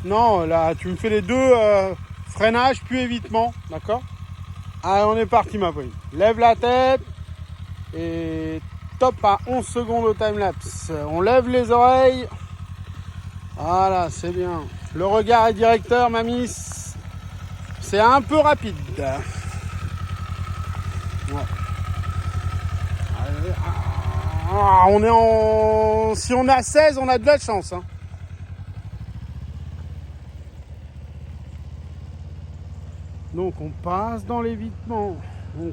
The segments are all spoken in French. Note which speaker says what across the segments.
Speaker 1: Non, là, tu me fais les deux freinage puis évitement, d'accord? Allez, on est parti, ma Pauline. Lève la tête et top à 11 secondes au timelapse. On lève les oreilles. Voilà, c'est bien. Le regard est directeur, mamie. C'est un peu rapide. Ouais. On est en... Si on a 16, on a de la chance. Hein. Donc on passe dans l'évitement. On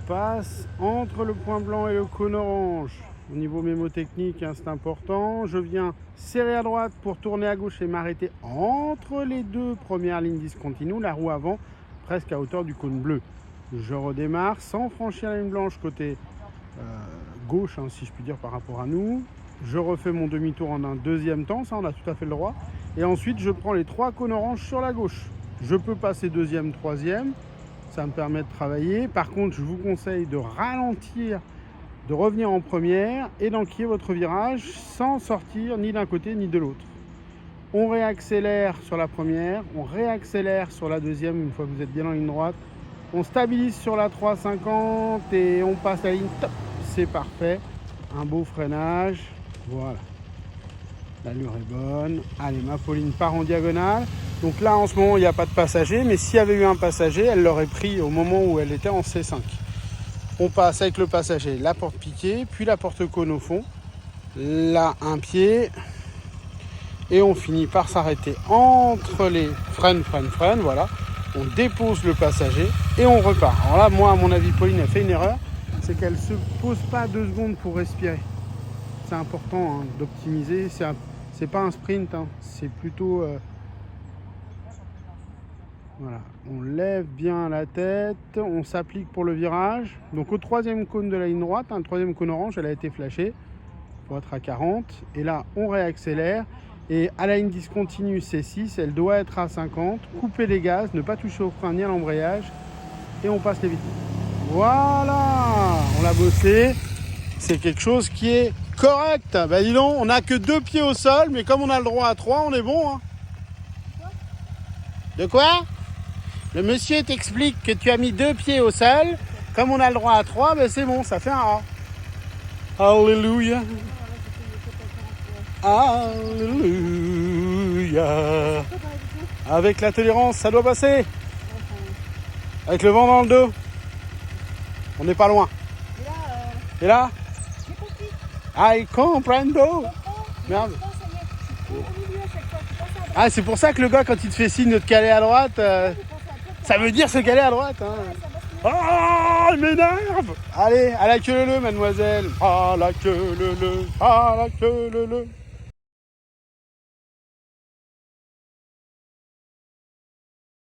Speaker 1: passe entre le point blanc et le cône orange. Au niveau mémotechnique, hein, c'est important. Je viens serrer à droite pour tourner à gauche et m'arrêter entre les deux premières lignes discontinues, la roue avant, presque à hauteur du cône bleu. Je redémarre sans franchir la ligne blanche côté gauche, hein, si je puis dire, par rapport à nous. Je refais mon demi-tour en un deuxième temps, ça on a tout à fait le droit. Et ensuite, je prends les trois cônes oranges sur la gauche. Je peux passer deuxième, troisième, ça me permet de travailler. Par contre, je vous conseille de ralentir, de revenir en première et d'enquiller votre virage sans sortir ni d'un côté ni de l'autre. On réaccélère sur la première, on réaccélère sur la deuxième une fois que vous êtes bien en ligne droite. On stabilise sur la 350 et on passe la ligne top. C'est parfait. Un beau freinage. Voilà. L'allure est bonne. Allez, ma Pauline part en diagonale. Donc là, en ce moment, il n'y a pas de passager. Mais s'il y avait eu un passager, elle l'aurait pris au moment où elle était en C5. On passe avec le passager la porte piquée, puis la porte cône au fond. Là, un pied. Et on finit par s'arrêter entre les freine, voilà. On dépose le passager et on repart. Alors là, moi, à mon avis, Pauline a fait une erreur. C'est qu'elle ne se pose pas 2 secondes pour respirer. C'est important hein, d'optimiser. C'est pas un sprint, hein. C'est plutôt... Voilà. On lève bien la tête, on s'applique pour le virage. Donc au troisième cône de la ligne droite, le troisième cône orange, elle a été flashée pour être à 40. Et là, on réaccélère. Et à la ligne discontinue C6, elle doit être à 50. Couper les gaz, ne pas toucher au frein ni à l'embrayage. Et on passe les vitesses. Voilà, on l'a bossé. C'est quelque chose qui est correct. Ben dis donc, on n'a que 2 pieds au sol, mais comme on a le droit à 3, on est bon. Hein. De quoi? Le monsieur t'explique que tu as mis 2 pieds au sol. Comme on a le droit à 3, ben c'est bon, ça fait un A. Alléluia. Alléluia. Avec la tolérance, ça doit passer. Avec le vent dans le dos. On n'est pas loin. Et là I comprendo. Merde. Ah, c'est pour ça que le gars, quand il te fait signe de te caler à droite, ça veut dire se caler à droite. Hein. Oh, il m'énerve. Allez, à la queue leu, mademoiselle. À la queue leu, à la queue leu.